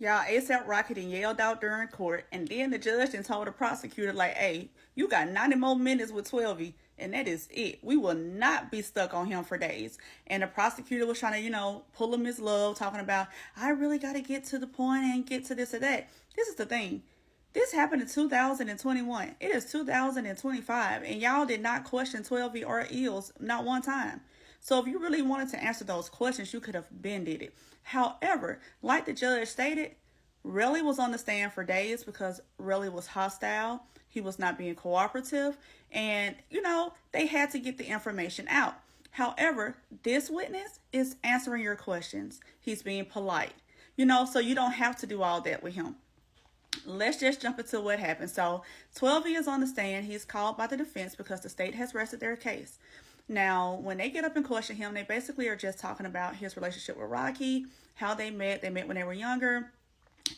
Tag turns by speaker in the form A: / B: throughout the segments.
A: Y'all, ASAP Rocky then yelled out during court, and then the judge then told the prosecutor, like, hey, you got 90 more minutes with 12 and that is it. We will not be stuck on him for days. And the prosecutor was trying to, pull him his love, talking about, I really got to get to the point and get to this or that. This is the thing. This happened in 2021. It is 2025, and y'all did not question 12 or ills not one time. So if you really wanted to answer those questions, you could have been did it. However, like the judge stated, Relly was on the stand for days because Relly was hostile. He was not being cooperative. And, they had to get the information out. However, this witness is answering your questions. He's being polite, so you don't have to do all that with him. Let's just jump into what happened. So 12 is on the stand. He's called by the defense because the state has rested their case. Now, when they get up and question him, they basically are just talking about his relationship with Rocky, how they met. They met when they were younger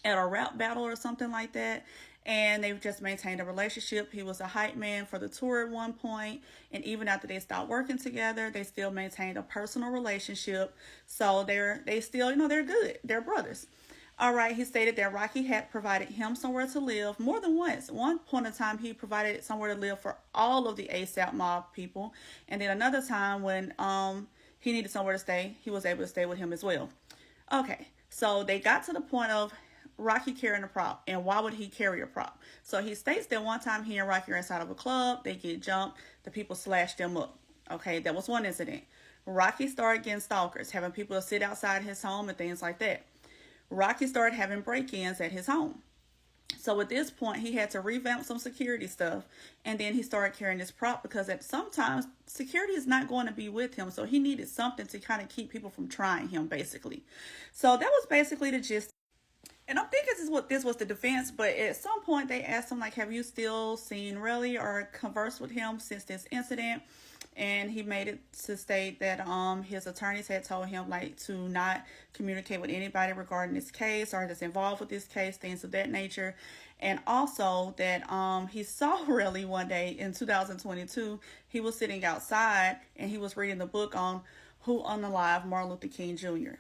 A: at a rap battle or something like that. And they've just maintained a relationship. He was a hype man for the tour at one point. And even after they stopped working together, they still maintained a personal relationship. So they still, they're good. They're brothers. All right, he stated that Rocky had provided him somewhere to live more than once. One point in time, he provided somewhere to live for all of the ASAP mob people. And then another time when he needed somewhere to stay, he was able to stay with him as well. Okay, so they got to the point of Rocky carrying a prop. And why would he carry a prop? So he states that one time he and Rocky are inside of a club. They get jumped. The people slashed them up. Okay, that was one incident. Rocky started getting stalkers, having people sit outside his home and things like that. Rocky started having break-ins at his home. So at this point, he had to revamp some security stuff. And then he started carrying this prop because sometimes security is not going to be with him. So he needed something to kind of keep people from trying him, basically. So that was basically the gist. And I'm thinking this was the defense. But at some point, they asked him, like, have you still seen Relly or conversed with him since this incident? And he made it to state that his attorneys had told him like to not communicate with anybody regarding this case or that's involved with this case, things of that nature. And also that he saw Relly one day in 2022. He was sitting outside and he was reading the book on Who Unalived Martin Luther King Jr.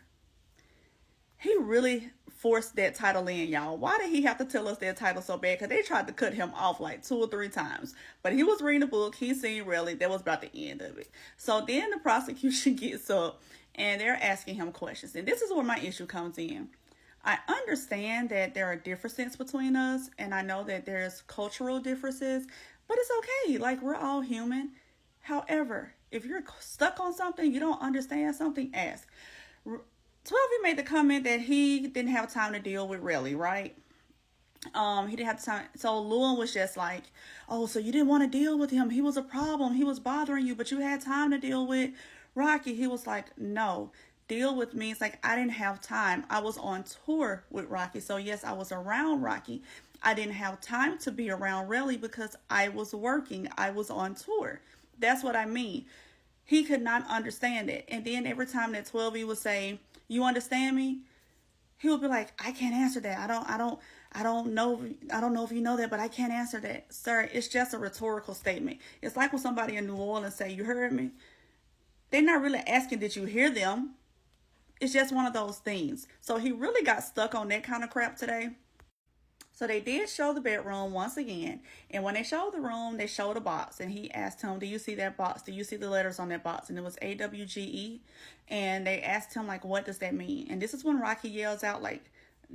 A: He really forced that title in, y'all. Why did he have to tell us that title so bad? Because they tried to cut him off like 2 or 3 times. But he was reading the book. He seen Relly. That was about the end of it. So then the prosecution gets up and they're asking him questions. And this is where my issue comes in. I understand that there are differences between us. And I know that there's cultural differences. But it's okay. Like, we're all human. However, if you're stuck on something, you don't understand something, ask. 12 made the comment that he didn't have time to deal with Relly, right? He didn't have time. So Lewin was just like, oh, so you didn't want to deal with him. He was a problem. He was bothering you, but you had time to deal with Rocky. He was like, no, deal with me. It's like, I didn't have time. I was on tour with Rocky. So yes, I was around Rocky. I didn't have time to be around Relly because I was working. I was on tour. That's what I mean. He could not understand it. And then every time that 12 would say, you understand me? He would be like, I can't answer that. I don't know if you know that, but I can't answer that. Sir, it's just a rhetorical statement. It's like when somebody in New Orleans say, you heard me? They're not really asking, did you hear them? It's just one of those things. So he really got stuck on that kind of crap today. So they did show the bedroom once again. And when they showed the room, they showed a box. And he asked him, do you see that box? Do you see the letters on that box? And it was AWGE. And they asked him, like, what does that mean? And this is when Rocky yells out, like,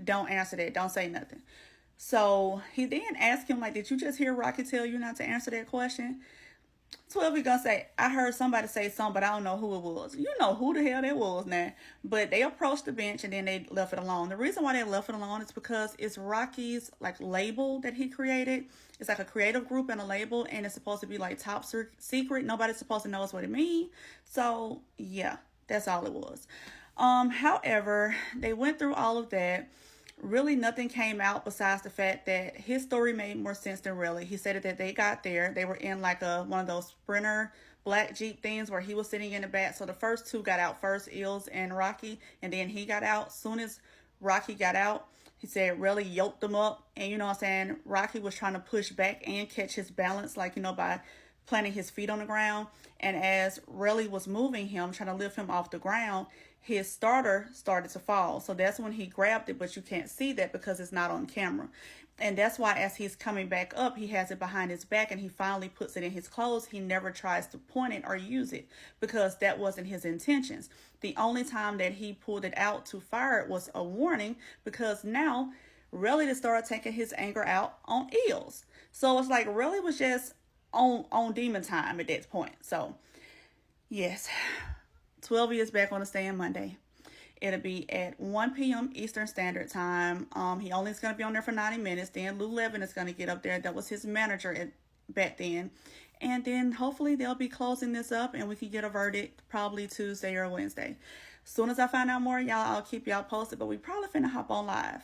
A: don't answer that. Don't say nothing. So he then asked him, like, did you just hear Rocky tell you not to answer that question? 12 gonna say, I heard somebody say something, but I don't know who it was. You know who the hell that was now. But they approached the bench and then they left it alone. The reason why they left it alone is because it's Rocky's like label that he created. It's like a creative group and a label, and it's supposed to be like top secret. Nobody's supposed to know what it means. So yeah, that's all it was. However, they went through all of that. Really nothing came out besides the fact that his story made more sense than Relly. He said that they got there. They were in like one of those Sprinter black Jeep things where he was sitting in the back. So the first 2 got out first, Ills and Rocky, and then he got out. Soon as Rocky got out, he said Relly yoked them up. And you know what I'm saying? Rocky was trying to push back and catch his balance, like, by planting his feet on the ground. And as Relly was moving him, trying to lift him off the ground, his starter started to fall. So that's when he grabbed it, but you can't see that because it's not on camera. And that's why as he's coming back up, he has it behind his back and he finally puts it in his clothes. He never tries to point it or use it because that wasn't his intentions. The only time that he pulled it out to fire it was a warning, because now really to start taking his anger out on Eels. So it's like really was just on demon time at that point. So yes, 12 is back on the stand Monday. It'll be at 1 p.m. Eastern Standard Time. He only is going to be on there for 90 minutes. Then Lou Levin is going to get up there. That was his manager back then. And then hopefully they'll be closing this up and we can get a verdict probably Tuesday or Wednesday. As soon as I find out more, y'all, I'll keep y'all posted. But we probably finna hop on live.